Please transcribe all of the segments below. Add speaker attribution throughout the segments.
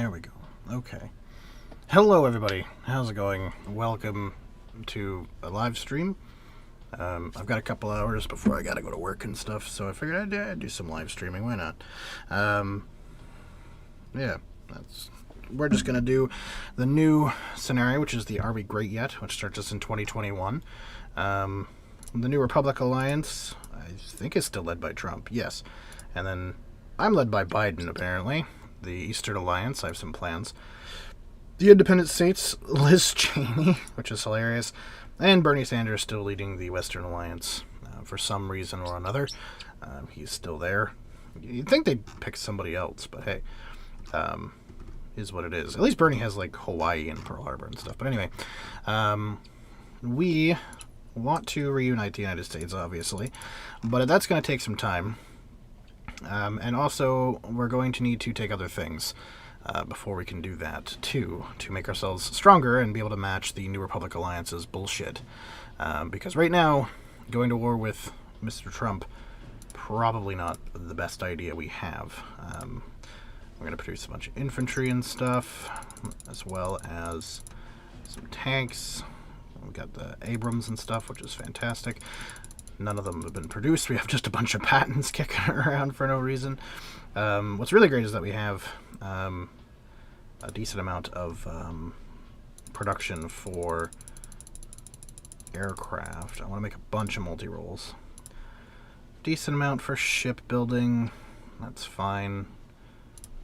Speaker 1: There we go. Okay. Hello, everybody. How's it going? Welcome to a live stream. I've got a couple hours before I gotta go to work and stuff, so I figured I'd do some live streaming. Why not? Yeah, we're just gonna do the new scenario, which is the Are We Great Yet, which starts us in 2021. The New Republic Alliance, I think, is still led by Trump. Yes, and then I'm led by Biden, apparently. The Eastern Alliance, I have some plans. The Independent States, Liz Cheney, which is hilarious, and Bernie Sanders still leading the Western Alliance for some reason or another. He's still there. You'd think they'd pick somebody else, but hey, is what it is. At least Bernie has like Hawaii and Pearl Harbor and stuff. But anyway, we want to reunite the United States, obviously, but that's going to take some time. And also, we're going to need to take other things before we can do that, too, to make ourselves stronger and be able to match the New Republic Alliance's bullshit. Because right now, going to war with Mr. Trump, probably not the best idea we have. We're going to produce a bunch of infantry and stuff, as well as some tanks. We've got the Abrams and stuff, which is fantastic. None of them have been produced. We have just a bunch of patents kicking around for no reason. What's really great is that we have a decent amount of production for aircraft. I want to make a bunch of multi-rolls. Decent amount for shipbuilding. That's fine.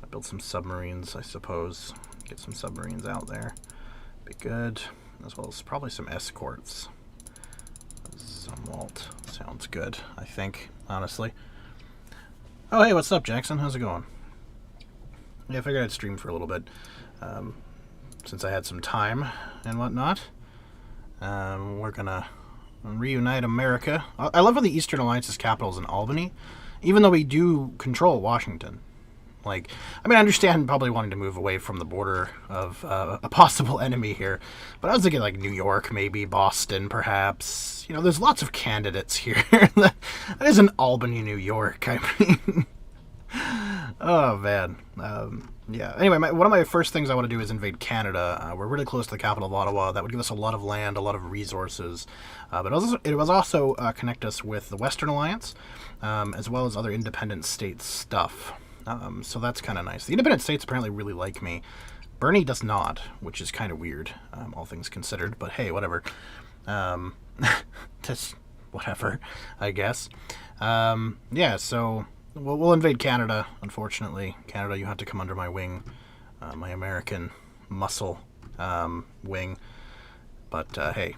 Speaker 1: I build some submarines, I suppose. Get some submarines out there. Be good. As well as probably some escorts. Zumwalt. Sounds good, I think, honestly. Oh, hey, what's up, Jackson? How's it going? Yeah, I figured I'd stream for a little bit, since I had some time and whatnot. We're gonna reunite America. I love how the Eastern Alliance's capital is in Albany, even though we do control Washington. Like, I mean, I understand probably wanting to move away from the border of a possible enemy here, but I was thinking like New York, maybe Boston, perhaps. You know, there's lots of candidates here. That isn't Albany, New York. I mean, oh man, yeah. Anyway, one of my first things I want to do is invade Canada. We're really close to the capital of Ottawa. That would give us a lot of land, a lot of resources, but it was also connect us with the Western Alliance, as well as other independent states stuff. So that's kind of nice. The independent states apparently really like me. Bernie does not, which is kind of weird, all things considered. But hey, whatever. Just whatever, I guess. Yeah, so we'll invade Canada, unfortunately. Canada, you have to come under my wing, my American muscle wing. But hey,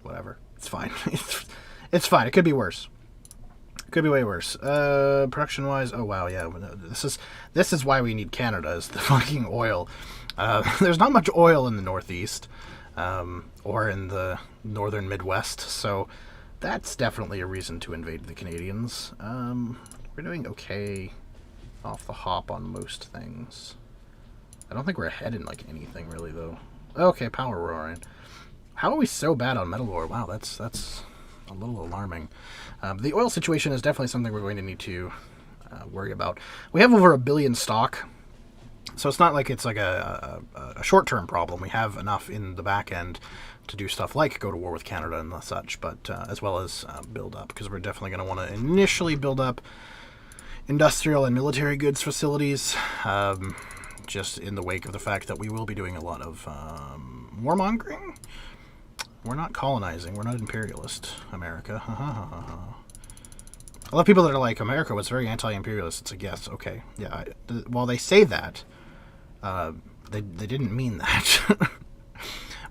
Speaker 1: whatever. It's fine. It's fine. It could be worse. Could be way worse. Production-wise, oh wow, yeah. This is why we need Canada, is the fucking oil. There's not much oil in the Northeast, or in the Northern Midwest, so that's definitely a reason to invade the Canadians. We're doing okay off the hop on most things. I don't think we're ahead in, like, anything, really, though. Okay, power roaring. How are we so bad on metal ore? Wow, that's a little alarming. The oil situation is definitely something we're going to need to worry about. We have over 1 billion stock, so it's not like it's like a short-term problem. We have enough in the back end to do stuff like go to war with Canada and such, but as well as build up, because we're definitely going to want to initially build up industrial and military goods facilities, just in the wake of the fact that we will be doing a lot of warmongering. We're not colonizing. We're not imperialist, America. A lot of people that are like, America was very anti-imperialist. It's like, yes, okay. Yeah, while they say that, they didn't mean that.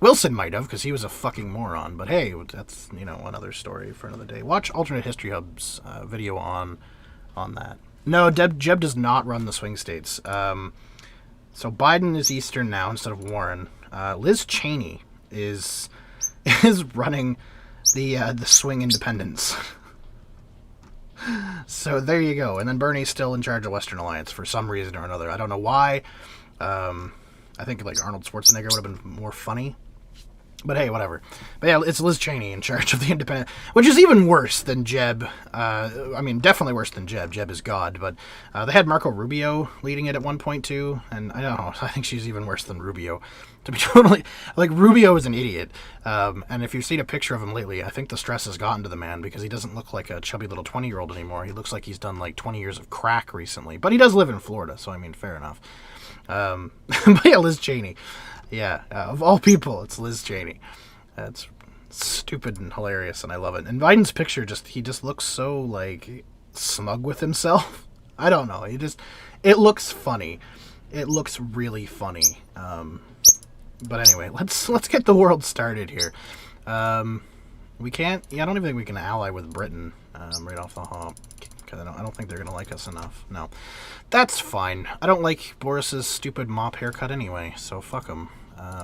Speaker 1: Wilson might have, because he was a fucking moron. But hey, that's, you know, another story for another day. Watch Alternate History Hub's video on that. No, Jeb does not run the swing states. So Biden is Eastern now instead of Warren. Liz Cheney is running the swing independents. So there you go. And then Bernie's still in charge of Western Alliance for some reason or another. I don't know why. I think like Arnold Schwarzenegger would have been more funny. But hey, whatever. But yeah, it's Liz Cheney in charge of the Independent, which is even worse than Jeb. I mean, definitely worse than Jeb. Jeb is God, but they had Marco Rubio leading it at one point too, and I don't know. I think she's even worse than Rubio. To be totally like, Rubio is an idiot, and if you've seen a picture of him lately, I think the stress has gotten to the man because he doesn't look like a chubby little 20-year-old anymore. He looks like he's done like 20 years of crack recently, but he does live in Florida, so I mean, fair enough. But yeah, Liz Cheney. Yeah, of all people, it's Liz Cheney. It's stupid and hilarious, and I love it. And Biden's picture, he just looks so, like, smug with himself. I don't know. It looks funny. It looks really funny. But anyway, let's get the world started here. We can't. Yeah, I don't even think we can ally with Britain right off the hop. Because I don't think they're gonna like us enough. No, that's fine. I don't like Boris's stupid mop haircut anyway, so fuck him.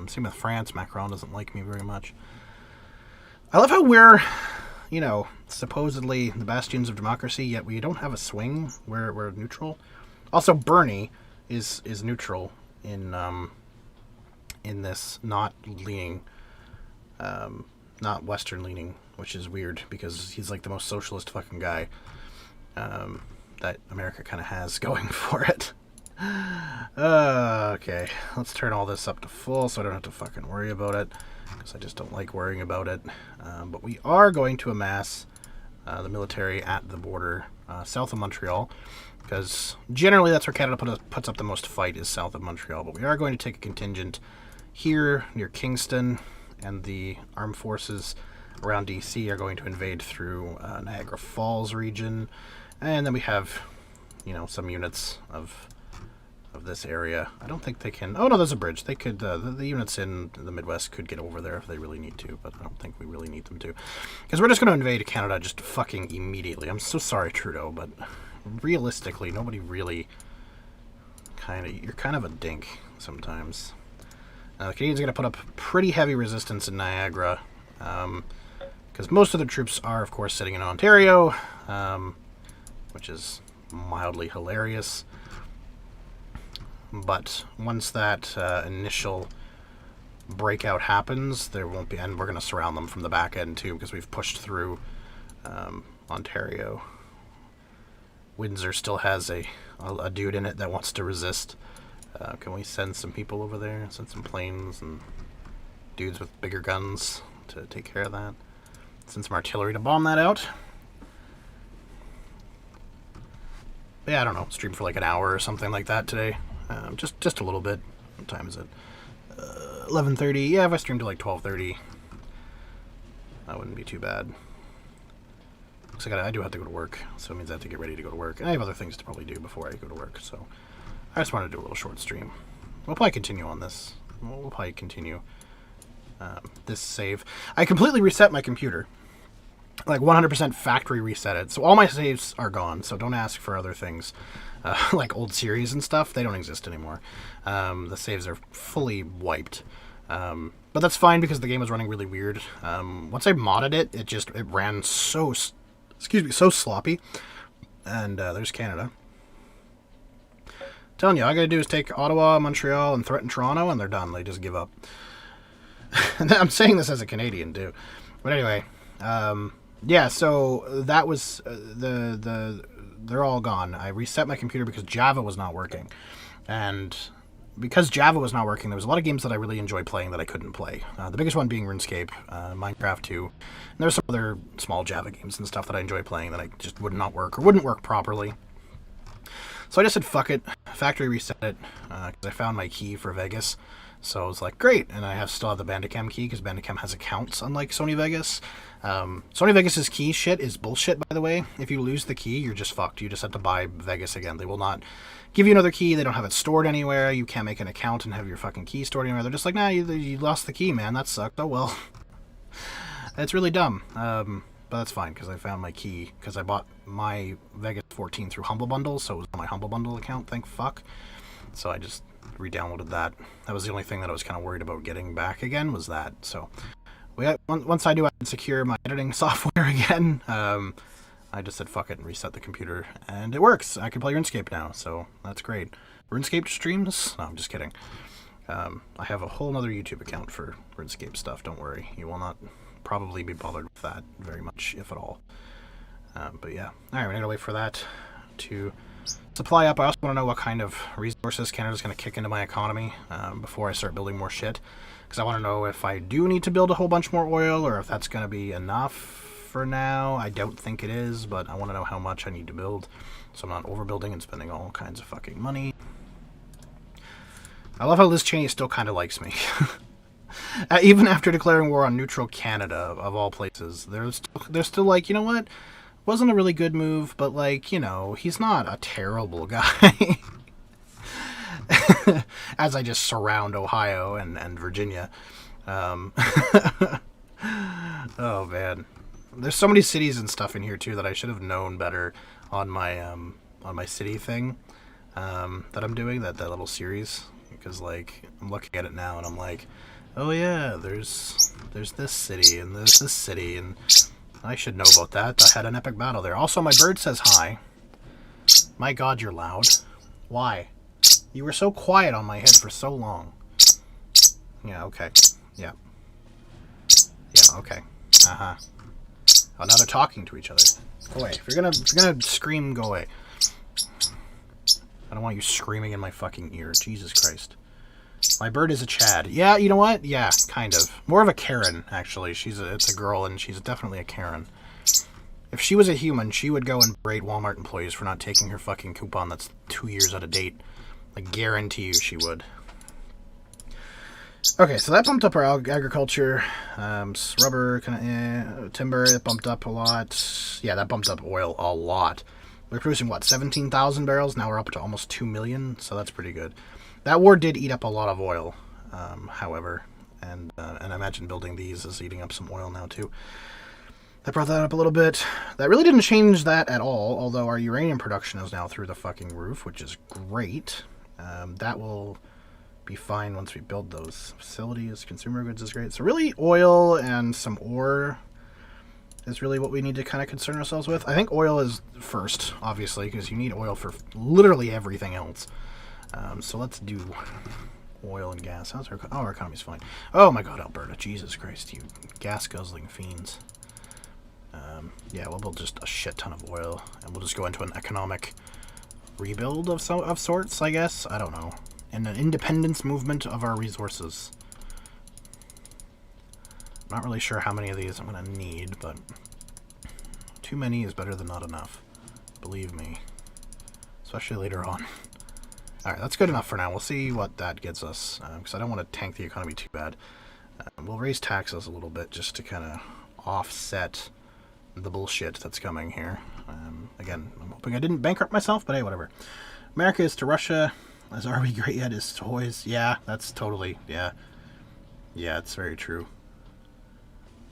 Speaker 1: Same with France. Macron doesn't like me very much. I love how we're, supposedly the bastions of democracy, yet we don't have a swing. We're neutral. Also, Bernie is neutral in this, not leaning, not Western leaning, which is weird because he's like the most socialist fucking guy that America kind of has going for it. Okay, let's turn all this up to full so I don't have to fucking worry about it, because I just don't like worrying about it. But we are going to amass the military at the border south of Montreal, because generally that's where Canada puts up the most fight, is south of Montreal. But we are going to take a contingent here near Kingston, and the armed forces around DC are going to invade through Niagara Falls region, and then we have, some units of this area. I don't think they can. Oh no, there's a bridge. They could. The units in the Midwest could get over there if they really need to, but I don't think we really need them to, because we're just going to invade Canada just fucking immediately. I'm so sorry, Trudeau, but realistically, nobody really. You're kind of a dink sometimes. The Canadians are going to put up pretty heavy resistance in Niagara, because most of the troops are, of course, sitting in Ontario, which is mildly hilarious. But once that initial breakout happens, there won't be, and we're going to surround them from the back end too, because we've pushed through Ontario. Windsor still has a dude in it that wants to resist. Can we send some people over there? Send some planes and dudes with bigger guns to take care of that? Send some artillery to bomb that out. But yeah, I don't know. Stream for like an hour or something like that today. Just a little bit. What time is it? 11:30. Yeah, if I stream to like 12:30, that wouldn't be too bad. Looks like I do have to go to work, so it means I have to get ready to go to work. And I have other things to probably do before I go to work, so I just wanted to do a little short stream. We'll probably continue on this. We'll probably continue this save. I completely reset my computer. Like 100% factory reset it. So all my saves are gone, so don't ask for other things. Like old series and stuff, they don't exist anymore. The saves are fully wiped. But that's fine because the game was running really weird. Once I modded it, it ran so sloppy. And there's Canada. Telling you, all I gotta do is take Ottawa, Montreal, and threaten Toronto, and they're done. They just give up. And I'm saying this as a Canadian too. But anyway, yeah. So that was they're all gone. I reset my computer because Java was not working, and because Java was not working, there was a lot of games that I really enjoyed playing that I couldn't play. The biggest one being RuneScape, Minecraft 2, and there's some other small Java games and stuff that I enjoy playing that I just would not work or wouldn't work properly. So I just said fuck it, factory reset it, because I found my key for Vegas. So I was like, great, and I still have the Bandicam key, because Bandicam has accounts, unlike Sony Vegas. Sony Vegas's key shit is bullshit, by the way. If you lose the key, you're just fucked. You just have to buy Vegas again. They will not give you another key. They don't have it stored anywhere. You can't make an account and have your fucking key stored anywhere. They're just like, nah, you lost the key, man. That sucked. Oh, well. It's really dumb. But that's fine, because I found my key, because I bought my Vegas 14 through Humble Bundle, so it was on my Humble Bundle account, thank fuck. So I just re-downloaded that. That was the only thing that I was kind of worried about getting back again, was that. So once I knew I could secure my editing software again, I just said fuck it and reset the computer, and it works. I can play RuneScape now, so that's great. RuneScape streams? No, I'm just kidding. I have a whole other YouTube account for RuneScape stuff, don't worry. You will not probably be bothered with that very much, if at all. But yeah. Alright, we need to wait for that to supply up. I also want to know what kind of resources Canada's going to kick into my economy before I start building more shit. Because I want to know if I do need to build a whole bunch more oil, or if that's going to be enough for now. I don't think it is, but I want to know how much I need to build, so I'm not overbuilding and spending all kinds of fucking money. I love how Liz Cheney still kind of likes me. Even after declaring war on neutral Canada, of all places, they're still like, you know what? Wasn't a really good move, but, like, you know, he's not a terrible guy. As I just surround Ohio and Virginia. Oh, man. There's so many cities and stuff in here, too, that I should have known better on my city thing that I'm doing, that little series. Because, like, I'm looking at it now, and I'm like, oh, yeah, there's this city, and there's this city, and I should know about that. I had an epic battle there. Also, my bird says hi. My god, you're loud. Why? You were so quiet on my head for so long. Yeah, okay. Yeah. Yeah, okay. Uh-huh. Oh, now they're talking to each other. Go away. If you're gonna scream, go away. I don't want you screaming in my fucking ear. Jesus Christ. My bird is a Chad. Yeah, you know what? Yeah, kind of. More of a Karen, actually. It's a girl, and she's definitely a Karen. If she was a human, she would go and berate Walmart employees for not taking her fucking coupon that's 2 years out of date. I guarantee you she would. Okay, so that bumped up our agriculture. Rubber, timber, it bumped up a lot. Yeah, that bumped up oil a lot. We're producing, what, 17,000 barrels? Now we're up to almost 2 million, so that's pretty good. That war did eat up a lot of oil, however, and I imagine building these is eating up some oil now, too. That brought that up a little bit. That really didn't change that at all, although our uranium production is now through the fucking roof, which is great. That will be fine once we build those facilities. Consumer goods is great. So really, oil and some ore is really what we need to kind of concern ourselves with. I think oil is first, obviously, because you need oil for literally everything else. So let's do oil and gas. How's our... Oh, our economy's fine. Oh my god, Alberta. Jesus Christ, you gas-guzzling fiends. Yeah, we'll build just a shit ton of oil, and we'll just go into an economic rebuild of sorts, I guess. I don't know. And an independence movement of our resources. Not really sure how many of these I'm going to need, but too many is better than not enough. Believe me. Especially later on. Alright, that's good enough for now. We'll see what that gets us, because I don't want to tank the economy too bad. We'll raise taxes a little bit just to kind of offset the bullshit that's coming here. Again, I'm hoping I didn't bankrupt myself, but hey, whatever. America is to Russia as Are We Great Yet is toys. Yeah, that's totally, yeah. Yeah, it's very true.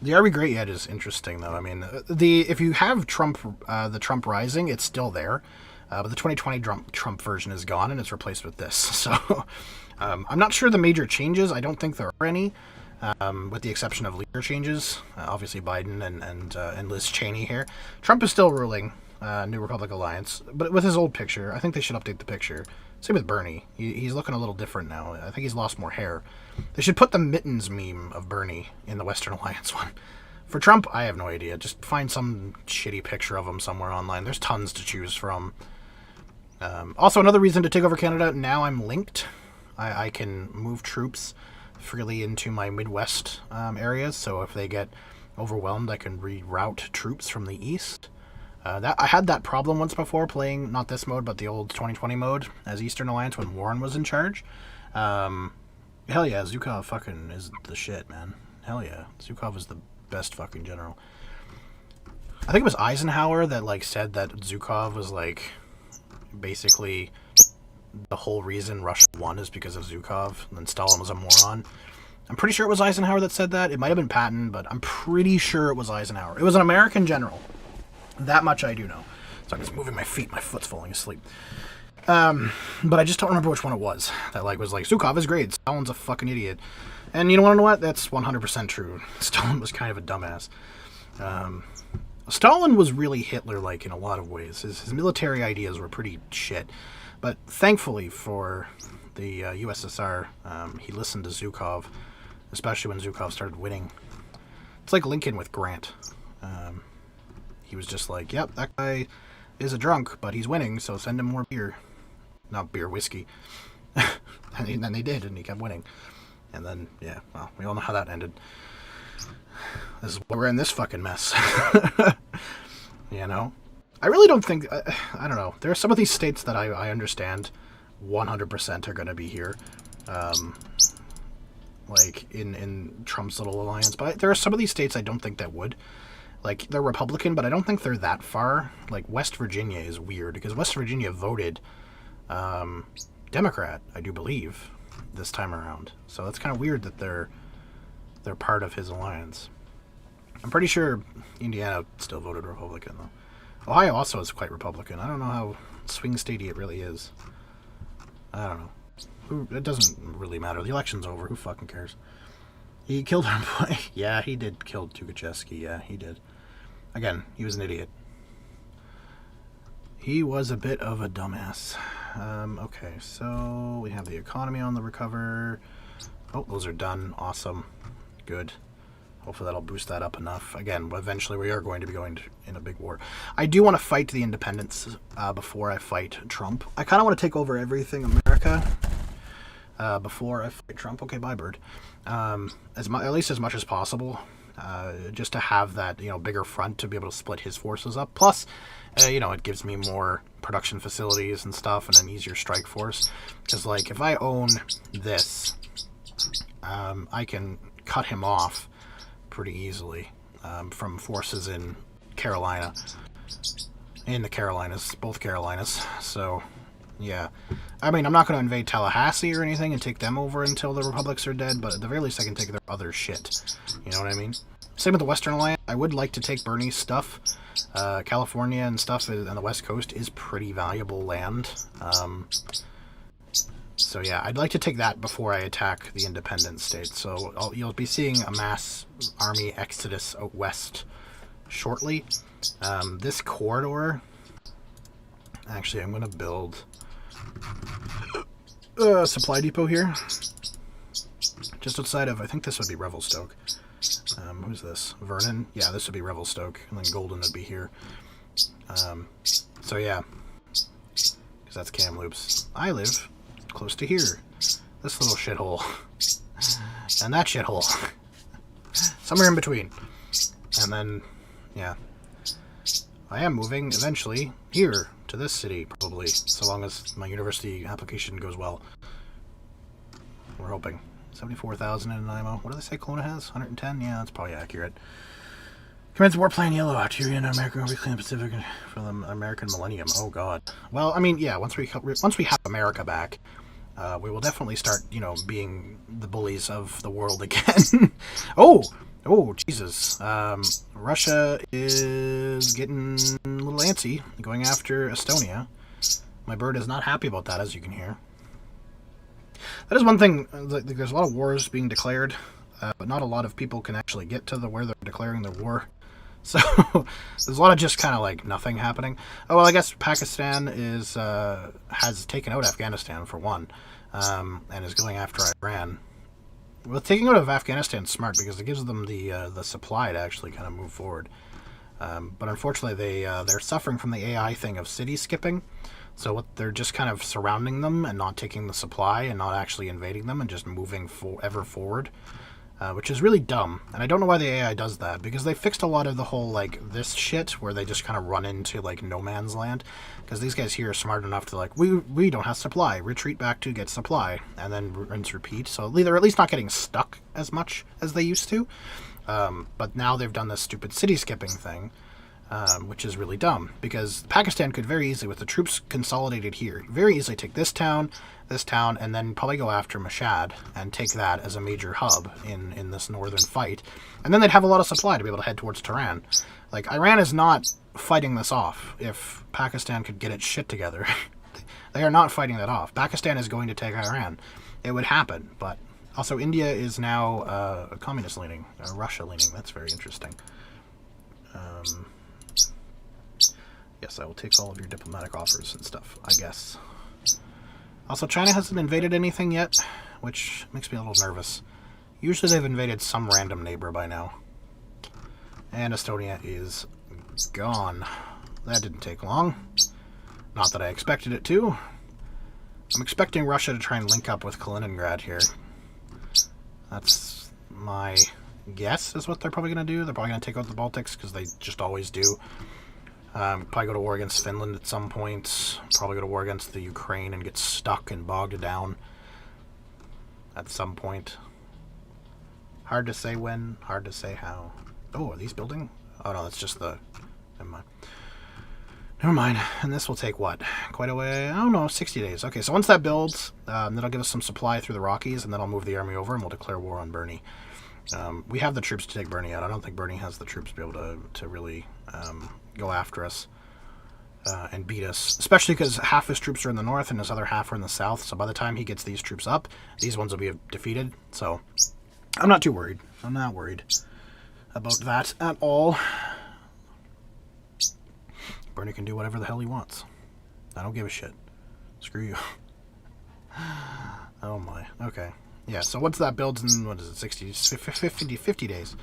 Speaker 1: The Are We Great Yet is interesting, though. I mean, if you have Trump, the Trump Rising, it's still there. But the 2020 Trump version is gone, and it's replaced with this. So, I'm not sure the major changes. I don't think there are any, with the exception of leader changes. Obviously, Biden and Liz Cheney here. Trump is still ruling, New Republic Alliance, but with his old picture. I think they should update the picture. Same with Bernie. He's looking a little different now. I think he's lost more hair. They should put the mittens meme of Bernie in the Western Alliance one. For Trump, I have no idea. Just find some shitty picture of him somewhere online. There's tons to choose from. Also, another reason to take over Canada, now I'm linked. I can move troops freely into my Midwest areas, so if they get overwhelmed, I can reroute troops from the east. I had that problem once before, playing, not this mode, but the old 2020 mode as Eastern Alliance when Warren was in charge. Hell yeah, Zhukov fucking is the shit, man. Hell yeah, Zhukov is the best fucking general. I think it was Eisenhower that, like, said that Zhukov was, like, basically the whole reason Russia won is because of Zhukov, and then Stalin was a moron. I'm pretty sure it was Eisenhower that said that. It might have been Patton, but I'm pretty sure it was Eisenhower. It was an American general. That much I do know. So I'm just moving my feet. My foot's falling asleep. But I just don't remember which one it was. That was like, Zhukov is great. Stalin's a fucking idiot. And you want to know what? That's 100% true. Stalin was kind of a dumbass. Stalin was really Hitler-like in a lot of ways. His military ideas were pretty shit. But thankfully for the USSR, he listened to Zhukov, especially when Zhukov started winning. It's like Lincoln with Grant. He was just like, yep, that guy is a drunk, but he's winning, so send him more beer. Not beer, whiskey. And then they did, and he kept winning. And then, yeah, well, we all know how that ended. This is why we're in this fucking mess. You know? I really don't think... I don't know. There are some of these states that I understand 100% are going to be here. Like, in Trump's little alliance. But there are some of these states I don't think that would. Like, they're Republican, but I don't think they're that far. Like, West Virginia is weird, because West Virginia voted Democrat, I do believe, this time around. So it's kind of weird that they're part of his alliance. I'm pretty sure Indiana still voted Republican, though. Ohio also is quite Republican. I don't know how swing statey it really is. I don't know. It doesn't really matter. The election's over. Who fucking cares? He killed our boy. Yeah, he did kill Tukhachevsky. Yeah, he did. Again, he was an idiot. He was a bit of a dumbass. Okay, so we have the economy on the recover. Oh, those are done. Awesome. Good. Hopefully that'll boost that up enough. Again, eventually we are going to be going in a big war. I do want to fight the independents before I fight Trump. I kind of want to take over everything America before I fight Trump. Okay, bye, bird. At least as much as possible. Just to have that, bigger front to be able to split his forces up. Plus, it gives me more production facilities and stuff and an easier strike force. Because, like, if I own this, I can cut him off pretty easily from forces in Carolina. In the Carolinas, both Carolinas. So, yeah. I mean, I'm not going to invade Tallahassee or anything and take them over until the republics are dead, but at the very least I can take their other shit. You know what I mean? Same with the Western Alliance. I would like to take Bernie's stuff. California and stuff on the West Coast is pretty valuable land. So yeah, I'd like to take that before I attack the independent states. So you'll be seeing a mass army exodus out west shortly. This corridor... Actually, I'm going to build a supply depot here. Just outside of... I think this would be Revelstoke. Who's this? Vernon? Yeah, this would be Revelstoke. And then Golden would be here. So yeah. Because that's Kamloops. I live close to here. This little shithole. And that shithole. Somewhere in between. And then, yeah. I am moving, eventually, here, to this city, probably. So long as my university application goes well. We're hoping. 74,000 in IMO. What do they say Kelowna has? 110? Yeah, that's probably accurate. Commence war plan yellow. Arterial in America will be clean Pacific for the American Millennium. Oh, God. Well, I mean, yeah, once we have America back, we will definitely start, being the bullies of the world again. Oh, Jesus. Russia is getting a little antsy, going after Estonia. My bird is not happy about that, as you can hear. That is one thing. There's a lot of wars being declared, but not a lot of people can actually get to where they're declaring their war. So there's a lot of just kind of like nothing happening. Oh, well, I guess Pakistan has taken out Afghanistan for one, and is going after Iran. Well, taking out of Afghanistan is smart because it gives them the supply to actually kind of move forward. But unfortunately, they're suffering from the AI thing of city skipping. So they're just kind of surrounding them and not taking the supply and not actually invading them and just moving ever forward, which is really dumb. And I don't know why the AI does that, because they fixed a lot of the whole, like, this shit where they just kind of run into, like, no man's land. Because these guys here are smart enough to, like, we don't have supply. Retreat back to get supply. And then rinse, repeat. So they're at least not getting stuck as much as they used to. But now they've done this stupid city skipping thing. Which is really dumb, because Pakistan could very easily, with the troops consolidated here, very easily take this town, and then probably go after Mashhad and take that as a major hub in this northern fight. And then they'd have a lot of supply to be able to head towards Tehran. Like, Iran is not fighting this off if Pakistan could get its shit together. They are not fighting that off. Pakistan is going to take Iran. It would happen, but also India is now communist-leaning, Russia-leaning. That's very interesting. Yes, I will take all of your diplomatic offers and stuff, I guess. Also, China hasn't invaded anything yet, which makes me a little nervous. Usually they've invaded some random neighbor by now. And Estonia is gone. That didn't take long. Not that I expected it to. I'm expecting Russia to try and link up with Kaliningrad here. That's my guess is what they're probably going to do. They're probably going to take out the Baltics because they just always do. Probably go to war against Finland at some point. Probably go to war against the Ukraine and get stuck and bogged down at some point. Hard to say when, hard to say how. Oh, are these building? Oh no, that's just the... Never mind. Never mind. And this will take what? Quite a way? I don't know, 60 days. Okay, so once that builds, that'll give us some supply through the Rockies, and then I'll move the army over and we'll declare war on Bernie. We have the troops to take Bernie out. I don't think Bernie has the troops to be able to really go after us and beat us. Especially because half his troops are in the north and his other half are in the south. So by the time he gets these troops up, these ones will be defeated. So I'm not too worried. I'm not worried about that at all. Bernie can do whatever the hell he wants. I don't give a shit. Screw you. Oh my. Okay. Yeah, so once that builds in, what is it, 60, 50 days,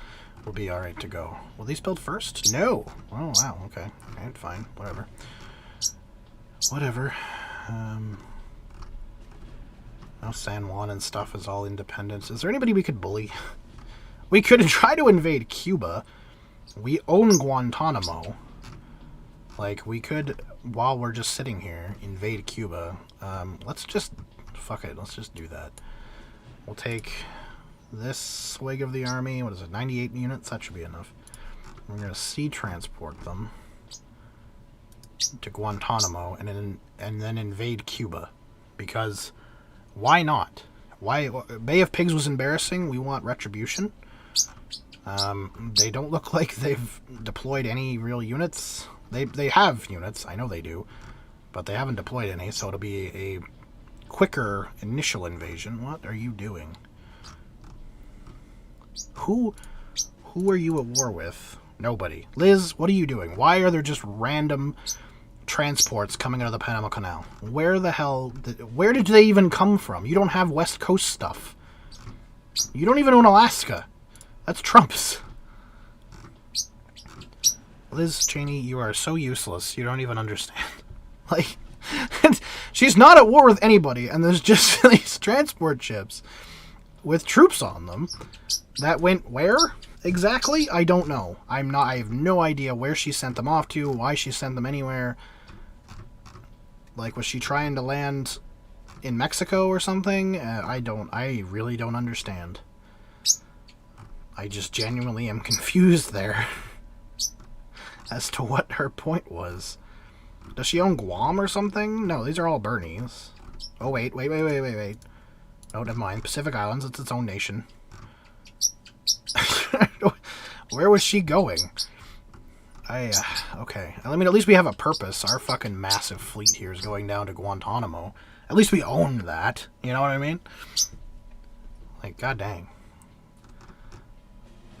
Speaker 1: we'll be alright to go. Will these build first? No! Oh, wow, okay. Okay, fine, whatever. Whatever. Now San Juan and stuff is all independent. Is there anybody we could bully? We could try to invade Cuba. We own Guantanamo. Like, we could, while we're just sitting here, invade Cuba. Let's just, fuck it, let's just do that. We'll take this swig of the army. What is it? 98 units? That should be enough. We're going to sea transport them to Guantanamo and then invade Cuba. Because why not? Why? Bay of Pigs was embarrassing. We want retribution. They don't look like they've deployed any real units. They have units. I know they do. But they haven't deployed any, so it'll be a quicker initial invasion. What are you doing? Who are you at war with? Nobody. Liz, what are you doing? Why are there just random transports coming out of the Panama Canal? Where the hell... Where did they even come from? You don't have West Coast stuff. You don't even own Alaska. That's Trump's. Liz Cheney, you are so useless. You don't even understand. Like... She's not at war with anybody, and there's just these transport ships with troops on them that went where exactly? I don't know. I have no idea where she sent them off to, why she sent them anywhere. Like, was she trying to land in Mexico or something? I really don't understand. I just genuinely am confused there as to what her point was. Does she own Guam or something? No, these are all Bernies. Oh, wait. Oh, never mind. Pacific Islands, it's its own nation. Where was she going? Okay. I mean, at least we have a purpose. Our fucking massive fleet here is going down to Guantanamo. At least we own that. You know what I mean? Like, god dang.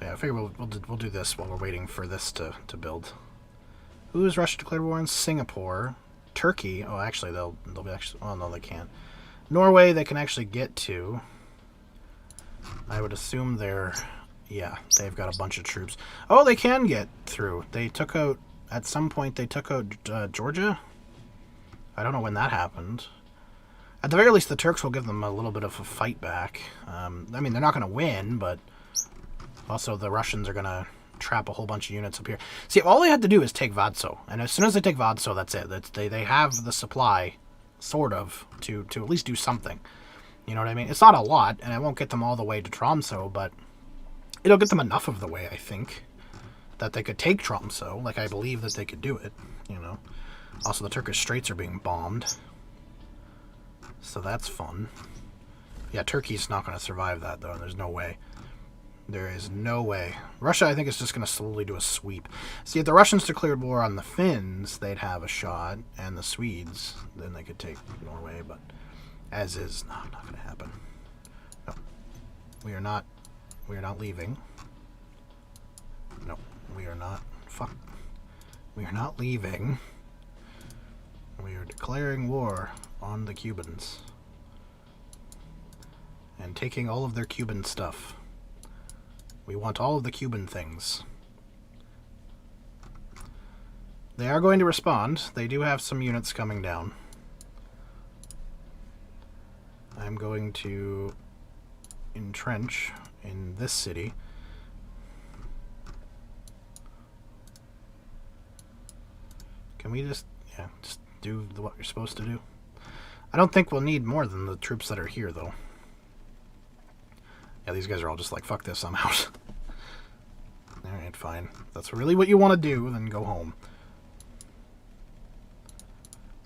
Speaker 1: Yeah, I figure we'll do this while we're waiting for this to build. Who has Russia declared war on? Singapore. Turkey. Oh, actually, they'll be actually... Oh, no, they can't. Norway, they can actually get to. I would assume they're... Yeah, they've got a bunch of troops. Oh, they can get through. They took out... At some point, they took out Georgia? I don't know when that happened. At the very least, the Turks will give them a little bit of a fight back. I mean, they're not going to win, but... Also, the Russians are going to... trap a whole bunch of units up here. See, all they had to do is take Vadso, and as soon as they take Vadso, that's it. They have the supply, sort of, to at least do something. You know what I mean? It's not a lot, and it won't get them all the way to Tromsø, but it'll get them enough of the way, I think, that they could take Tromsø. Like, I believe that they could do it, you know. Also, the Turkish Straits are being bombed, so that's fun. Yeah, Turkey's not going to survive that, though. There's no way. There is no way. Russia, I think, is just going to slowly do a sweep. See, if the Russians declared war on the Finns, they'd have a shot, and the Swedes, then they could take Norway, but as is, no, not going to happen. No. We are not leaving. No, we are not. Fuck. We are not leaving. We are declaring war on the Cubans. and taking all of their Cuban stuff. We want all of the Cuban things. They are going to respond. They do have some units coming down. I'm going to entrench in this city. Can we just do what you're supposed to do? I don't think we'll need more than the troops that are here, though. Yeah, these guys are all just like, fuck this, I'm out. Alright, fine. If that's really what you want to do, then go home.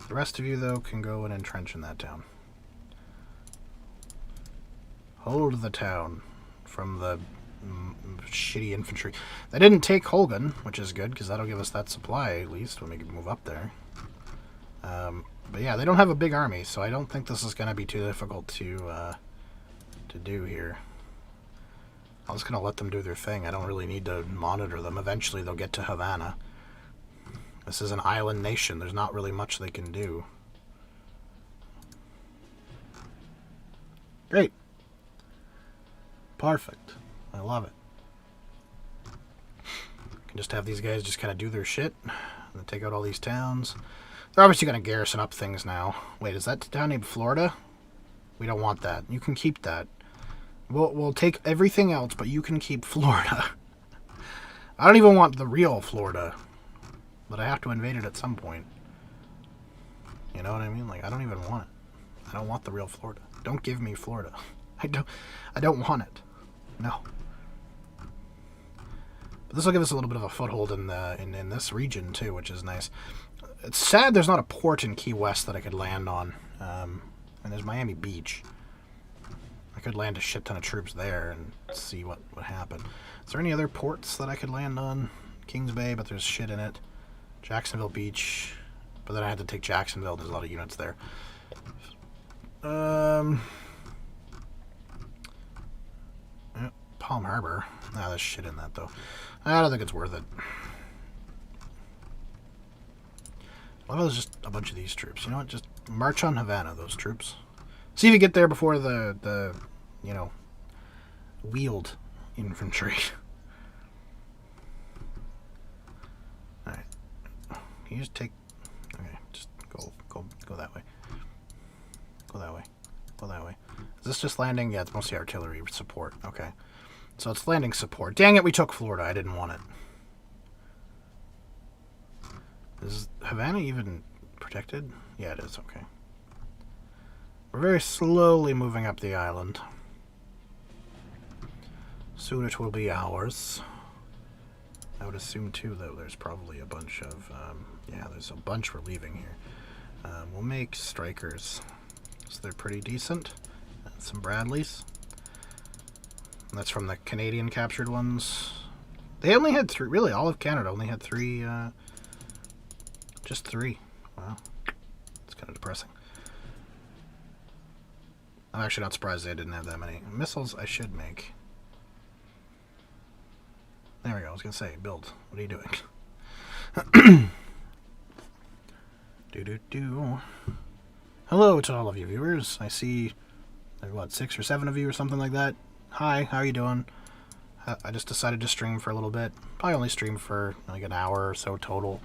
Speaker 1: The rest of you, though, can go and entrench in that town. Hold the town from the shitty infantry. They didn't take Holgan, which is good, because that'll give us that supply, at least, when we can move up there. But yeah, they don't have a big army, so I don't think this is going to be too difficult to do here. I'm just going to let them do their thing. I don't really need to monitor them. Eventually they'll get to Havana. This is an island nation. There's not really much they can do. Great. Perfect. I love it. Can just have these guys just kind of do their shit and take out all these towns. They're obviously going to garrison up things now. Wait, is that town named Florida? We don't want that. You can keep that. We'll take everything else, but you can keep Florida. I don't even want the real Florida. But I have to invade it at some point. You know what I mean? Like, I don't even want it. I don't want the real Florida. Don't give me Florida. I don't want it. No. But this will give us a little bit of a foothold in this region too, which is nice. It's sad there's not a port in Key West that I could land on. And there's Miami Beach. I could land a shit ton of troops there and see what would happen. Is there any other ports that I could land on? Kings Bay, but there's shit in it. Jacksonville Beach. But then I had to take Jacksonville. There's a lot of units there. Palm Harbor. Nah, there's shit in that, though. I don't think it's worth it. What if it was just a bunch of these troops? You know what? Just march on Havana, those troops. See if you get there before the you know, wheeled infantry. Alright. Can you just take... Okay, just go that way. Go that way. Go that way. Is this just landing? Yeah, it's mostly artillery support. Okay. So it's landing support. Dang it, we took Florida. I didn't want it. Is Havana even protected? Yeah, it is. Okay. We're very slowly moving up the island. Soon it will be ours. I would assume, too, though, there's probably a bunch of... yeah, there's a bunch we're leaving here. We'll make strikers. So they're pretty decent. And some Bradleys. And that's from the Canadian captured ones. They only had 3. Really, all of Canada only had 3. Just 3. Wow. It's kind of depressing. I'm actually not surprised they didn't have that many. Missiles I should make. There we go. I was going to say, build. What are you doing? Do. Hello to all of you viewers. I see, what, 6 or 7 of you or something like that. Hi, how are you doing? I just decided to stream for a little bit. Probably only stream for like an hour or so total.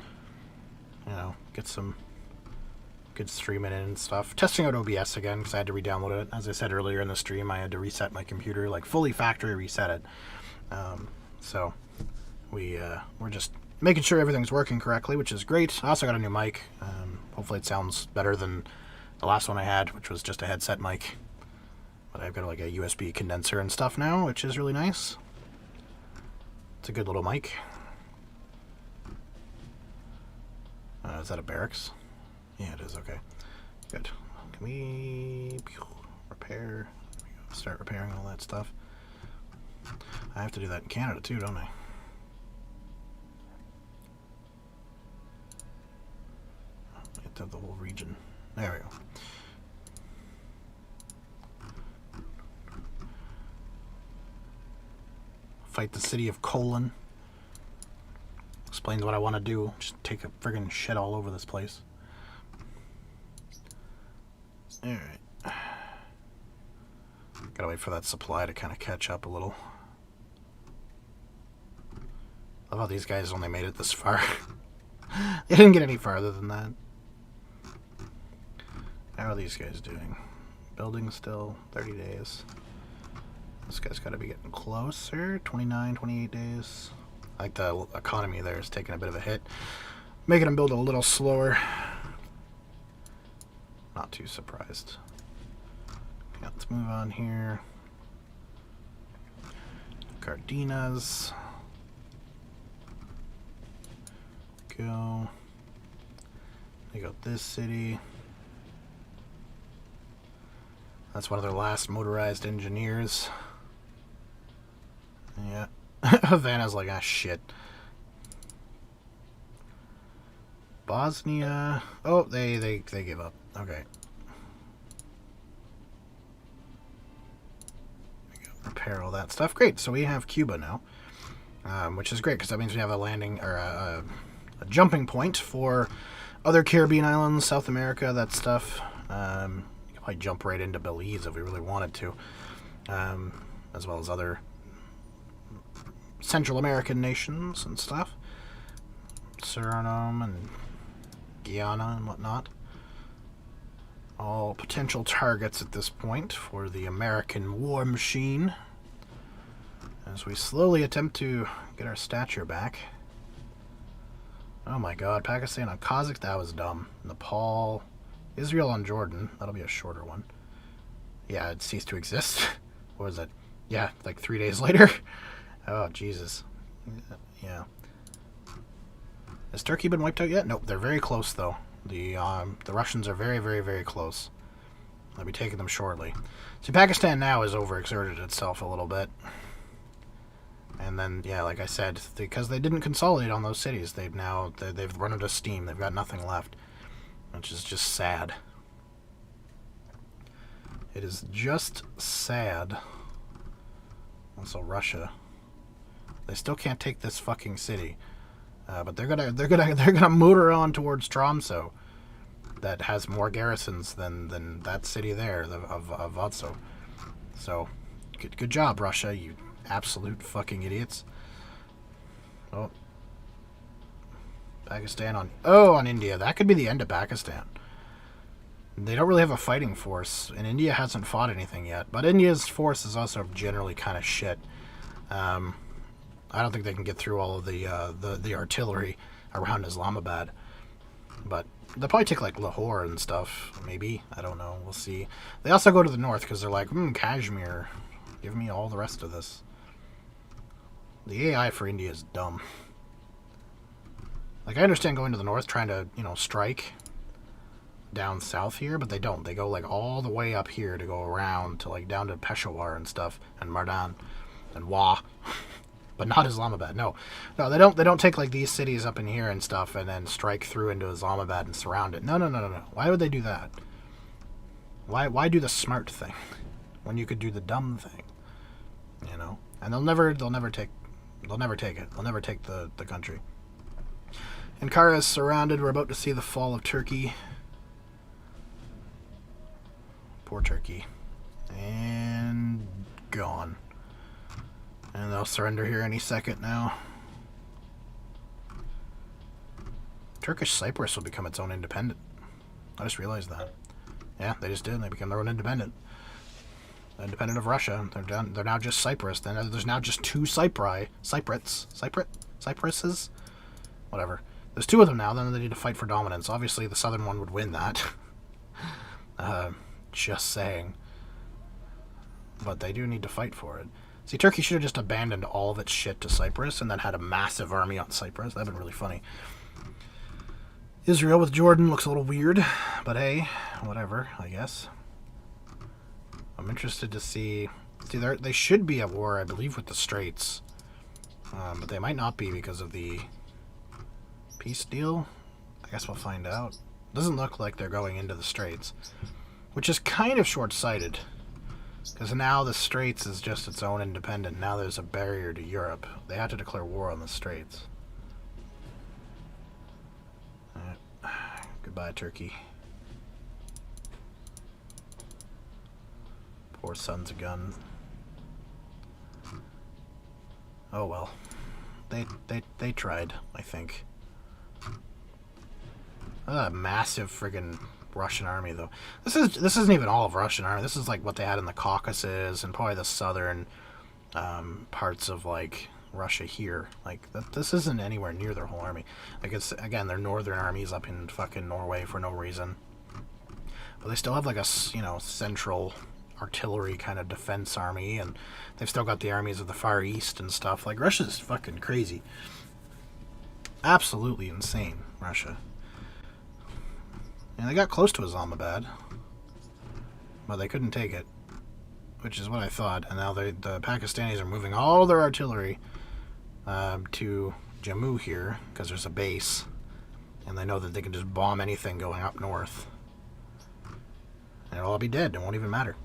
Speaker 1: You know, get some good streaming in and stuff. Testing out OBS again because I had to re-download it. As I said earlier in the stream, I had to reset my computer, like fully factory reset it. So we're just making sure everything's working correctly, which is great. I also got a new mic. Hopefully it sounds better than the last one I had, which was just a headset mic. But I've got like a USB condenser and stuff now, which is really nice. It's a good little mic. Is that a barracks? Yeah, it is. Okay. Good. Can we repair? Start repairing all that stuff. I have to do that in Canada too, don't I? I have to have the whole region. There we go. Fight the city of Colon. Explains what I want to do. Just take a friggin' shit all over this place. Alright. Gotta wait for that supply to kind of catch up a little. I love how these guys only made it this far. They didn't get any farther than that. How are these guys doing? Building still, 30 days. This guy's got to be getting closer, 29, 28 days. I like the economy there is taking a bit of a hit. Making them build a little slower. Not too surprised. Okay, let's move on here. Cardenas. Go. They got this city. That's one of their last motorized engineers. Yeah. Havana's like, ah, shit. Bosnia. Oh, they give up. Okay. Repair all that stuff. Great. So we have Cuba now, which is great because that means we have a landing or a jumping point for other Caribbean islands, South America, that stuff. You could probably jump right into Belize if we really wanted to, as well as other Central American nations and stuff. Suriname and Guyana and whatnot. All potential targets at this point for the American war machine. As we slowly attempt to get our stature back. Oh my god, Pakistan on Kazakhstan, that was dumb. Nepal, Israel on Jordan, that'll be a shorter one. Yeah, it ceased to exist. What was it? Yeah, like 3 days later? Oh, Jesus. Yeah. Has Turkey been wiped out yet? Nope, they're very close though. The Russians are very, very, very close. They'll be taking them shortly. See, Pakistan now has overexerted itself a little bit. And then, yeah, like I said, because they didn't consolidate on those cities, they've run out of steam. They've got nothing left, which is just sad. It is just sad. Also, Russia. They still can't take this fucking city. But they're gonna motor on towards Tromsø, that has more garrisons than that city there of Vatso. So, good job, Russia, you absolute fucking idiots. Oh, Pakistan on India. That could be the end of Pakistan. They don't really have a fighting force, and India hasn't fought anything yet. But India's force is also generally kind of shit. I don't think they can get through all of the artillery around Islamabad. But they'll probably take like Lahore and stuff. Maybe. I don't know. We'll see. They also go to the north because they're like, Kashmir. Give me all the rest of this. The AI for India is dumb. Like, I understand going to the north trying to, strike down south here, but they don't. They go like all the way up here to go around to like down to Peshawar and stuff and Mardan and Wah. But not Islamabad. No, they don't take like these cities up in here and stuff and then strike through into Islamabad and surround it. No. Why would they do that? Why do the smart thing when you could do the dumb thing? And they'll never take it. They'll never take the country. Ankara is surrounded. We're about to see the fall of Turkey. Poor Turkey. And gone. And they'll surrender here any second now. Turkish Cyprus will become its own independent. I just realized that. Yeah, they just did. They became their own independent. Independent of Russia. They're now just Cyprus. Then there's now just two Cypriots. Cypresses? Whatever. There's two of them now. Then they need to fight for dominance. Obviously, the southern one would win that. Just saying. But they do need to fight for it. See, Turkey should have just abandoned all of its shit to Cyprus and then had a massive army on Cyprus. That'd been really funny. Israel with Jordan looks a little weird, but hey, whatever, I guess. I'm interested to see... they should be at war, I believe, with the Straits. But they might not be because of the peace deal. I guess we'll find out. Doesn't look like they're going into the Straits, which is kind of short-sighted. Because now the Straits is just its own independent. Now there's a barrier to Europe. They had to declare war on the Straits. Goodbye, Turkey. Poor son's a gun. Oh well. They tried, I think. A massive friggin' Russian army, though. This isn't even all of Russian army. This is like what they had in the Caucasus and probably the southern parts of like Russia here. Like this isn't anywhere near their whole army. Like it's again their northern armies up in fucking Norway for no reason. But they still have like a central artillery kind of defense army, and they've still got the armies of the Far East and stuff. Like Russia's fucking crazy. Absolutely insane, Russia. And they got close to Islamabad, but they couldn't take it, which is what I thought. And now the Pakistanis are moving all their artillery to Jammu here, because there's a base, and they know that they can just bomb anything going up north. And it'll all be dead. It won't even matter.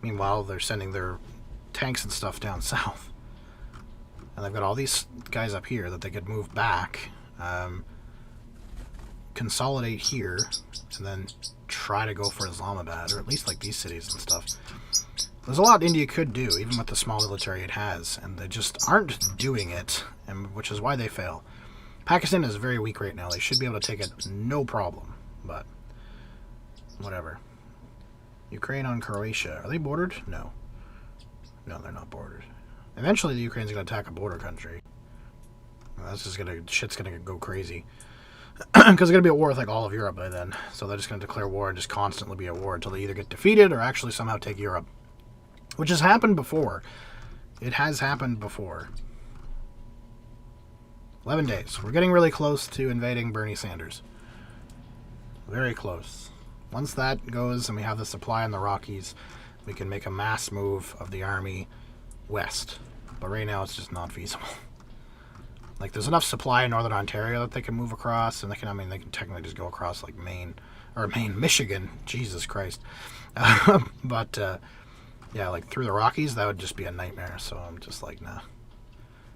Speaker 1: Meanwhile, they're sending their tanks and stuff down south. And they've got all these guys up here that they could move back, consolidate here, and then try to go for Islamabad, or at least like these cities and stuff. There's a lot India could do, even with the small military it has, and they just aren't doing it, and which is why they fail. Pakistan is very weak right now. They should be able to take it no problem, but whatever. Ukraine on Croatia. Are they bordered? No. No, they're not bordered. Eventually the Ukraine's going to attack a border country. That's just shit's gonna go crazy. Because it's gonna be at war with like all of Europe by then. So they're just gonna declare war and just constantly be at war until they either get defeated or actually somehow take Europe. Which has happened before. It has happened before. 11 days. We're getting really close to invading Bernie Sanders. Very close. Once that goes and we have the supply in the Rockies, we can make a mass move of the army west. But right now it's just not feasible. Like, there's enough supply in northern Ontario that they can move across, and they can technically just go across, like, Michigan. Jesus Christ. But, yeah, like, through the Rockies, that would just be a nightmare, so I'm just like, nah.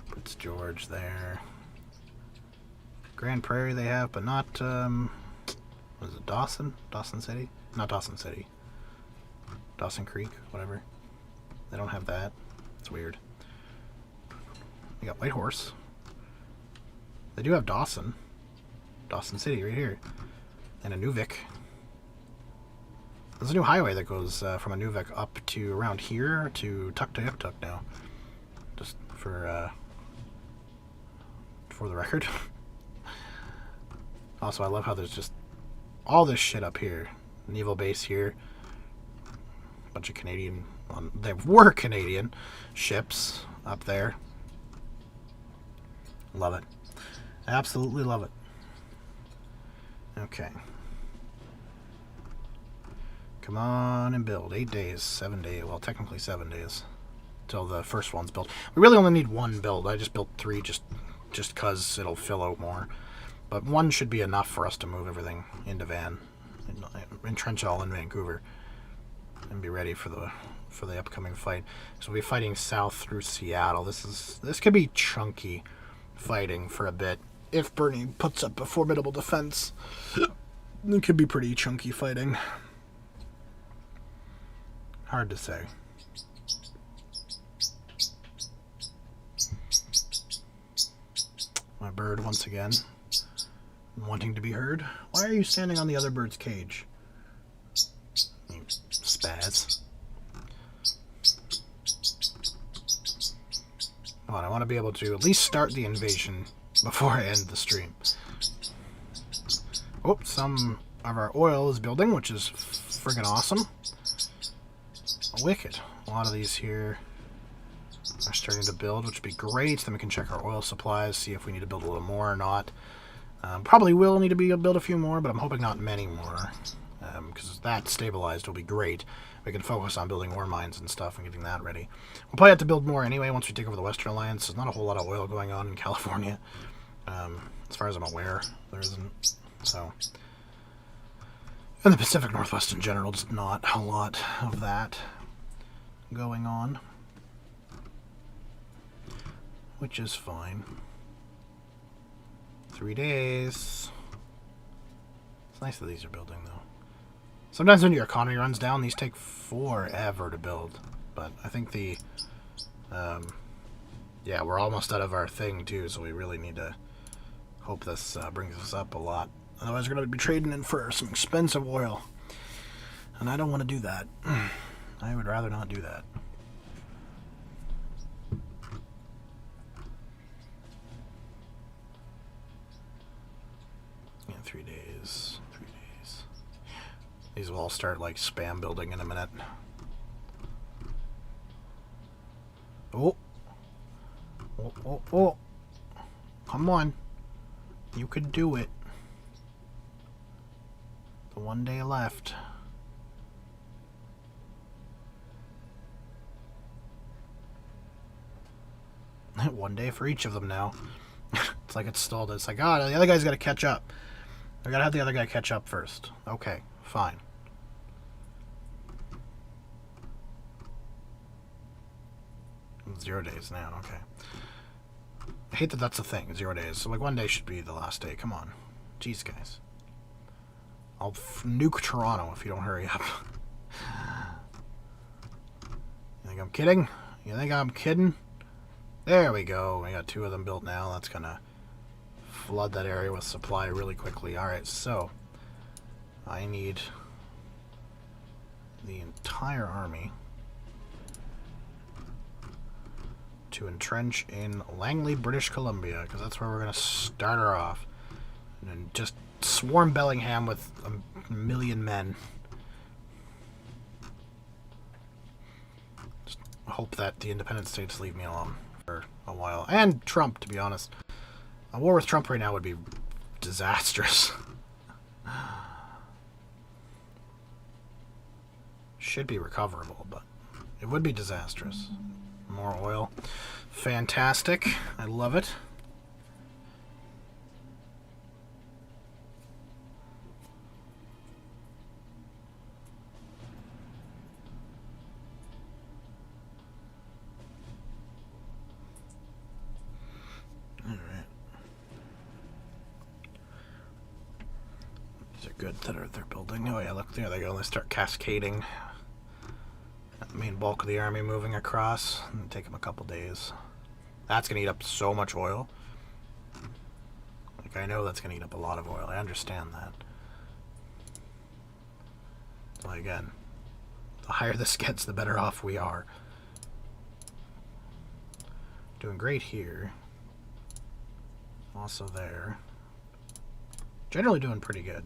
Speaker 1: Prince George there. Grand Prairie they have, but not, what is it, Dawson? Dawson City? Not Dawson City. Dawson Creek, whatever. They don't have that. It's weird. You got Whitehorse. They do have Dawson. Dawson City right here. And Inuvik. There's a new highway that goes from Inuvik up to around here to Tuktoyaktuk now. Just for the record. Also, I love how there's just all this shit up here. Naval base here. Bunch of Canadian... they were Canadian ships up there. Love it. Absolutely love it. Okay. Come on and build. 8 days. 7 days. Well, technically 7 days. Till the first one's built. We really only need one build. I just built 3 just because it'll fill out more. But 1 should be enough for us to move everything into Van. Entrench all in Vancouver. And be ready for the upcoming fight. So we'll be fighting south through Seattle. This could be chunky fighting for a bit. If Bernie puts up a formidable defense, it could be pretty chunky fighting. Hard to say. My bird once again, wanting to be heard. Why are you standing on the other bird's cage? You spaz. Come on, I want to be able to at least start the invasion before I end the stream. Oh, some of our oil is building, which is friggin' awesome. Wicked. A lot of these here are starting to build, which would be great. Then we can check our oil supplies, see if we need to build a little more or not. Probably will need to build a few more, but I'm hoping not many more. Because that stabilized will be great. We can focus on building ore mines and stuff and getting that ready. We'll probably have to build more anyway once we take over the Western Alliance. There's not a whole lot of oil going on in California. As far as I'm aware, there isn't. So, in the Pacific Northwest in general, just not a lot of that going on. Which is fine. 3 days. It's nice that these are building, though. Sometimes when your economy runs down, these take forever to build. But I think the... yeah, we're almost out of our thing, too, so we really need to hope this brings us up a lot. Otherwise, we're going to be trading in for some expensive oil. And I don't want to do that. I would rather not do that. Yeah, 3 days. 3 days. These will all start, like, spam building in a minute. Oh! Oh, oh, oh! Come on. You could do it. The 1 day left. One day for each of them now. It's like it's stalled. It's like, oh, the other guy's got to catch up. I got to have the other guy catch up first. Okay, fine. It's 0 days now, okay. I hate that that's a thing, 0 days. So, like, 1 day should be the last day. Come on. Jeez, guys. I'll nuke Toronto if you don't hurry up. You think I'm kidding? You think I'm kidding? There we go. We got 2 of them built now. That's gonna flood that area with supply really quickly. Alright, so I need the entire army to entrench in Langley, British Columbia, because that's where we're gonna start her off. And then just swarm Bellingham with a million men. Just hope that the independent states leave me alone for a while. And Trump, to be honest. A war with Trump right now would be disastrous. Should be recoverable, but it would be disastrous. More oil. Fantastic. I love it. Good that they're building. Oh yeah, look, there they go. They start cascading. The main bulk of the army moving across. It'll take them a couple days. That's going to eat up so much oil. Like, I know that's going to eat up a lot of oil. I understand that. So again, the higher this gets, the better off we are. Doing great here. Also there. Generally doing pretty good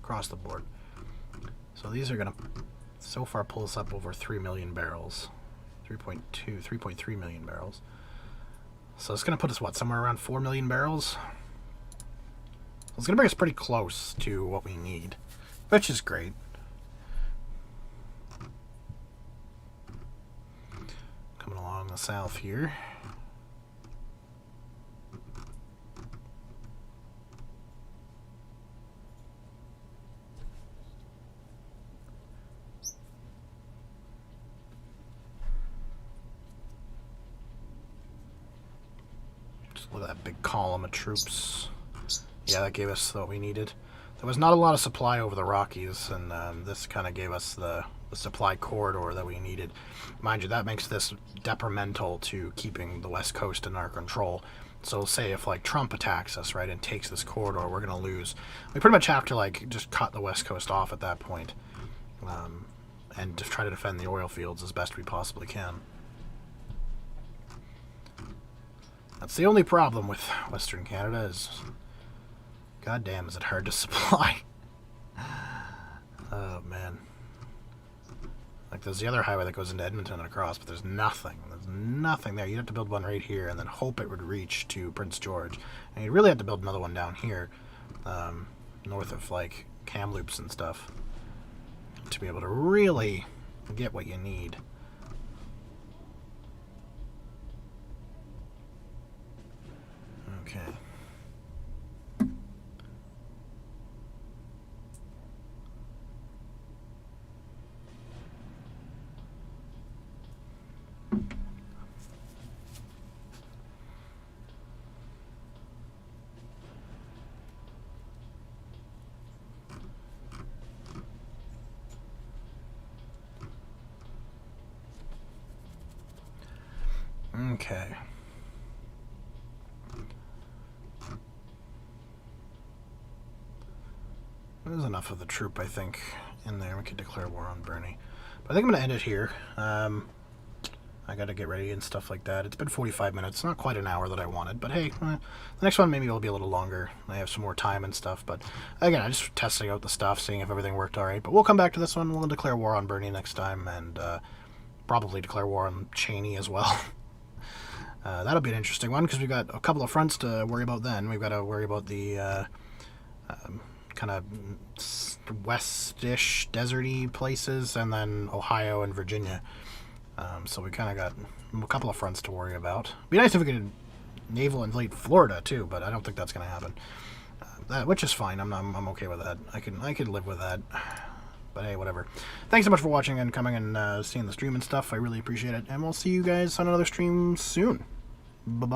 Speaker 1: across the board. So these are going to so far pull us up over 3 million barrels. 3.3 million barrels. So it's going to put us, what, somewhere around 4 million barrels? It's going to bring us pretty close to what we need, which is great. Coming along the south here. Look at that big column of troops. Yeah, that gave us what we needed. There was not a lot of supply over the Rockies, and this kind of gave us the supply corridor that we needed. Mind you, that makes this detrimental to keeping the West Coast in our control. So say if, like, Trump attacks us, right, and takes this corridor, we're going to lose. We pretty much have to, like, just cut the West Coast off at that point, and just try to defend the oil fields as best we possibly can. That's the only problem with Western Canada is, goddamn, is it hard to supply. Oh, man. Like, there's the other highway that goes into Edmonton and across, but there's nothing. There's nothing there. You'd have to build one right here and then hope it would reach to Prince George. And you'd really have to build another one down here, north of, like, Kamloops and stuff, to be able to really get what you need. Okay. Okay. There's enough of the troop, I think, in there. We could declare war on Bernie. But I think I'm going to end it here. I got to get ready and stuff like that. It's been 45 minutes. Not quite an hour that I wanted. But hey, the next one maybe will be a little longer. I have some more time and stuff. But again, I'm just testing out the stuff, seeing if everything worked all right. But we'll come back to this one. We'll declare war on Bernie next time. And probably declare war on Cheney as well. That'll be an interesting one because we've got a couple of fronts to worry about then. We've got to worry about the kind of west-ish, deserty places, and then Ohio and Virginia. So we kind of got a couple of fronts to worry about. Be nice if we could naval invade Florida too, but I don't think that's going to happen. Which is fine. I'm okay with that. I could live with that. But hey, whatever. Thanks so much for watching and coming and seeing the stream and stuff. I really appreciate it. And we'll see you guys on another stream soon. Bye-bye.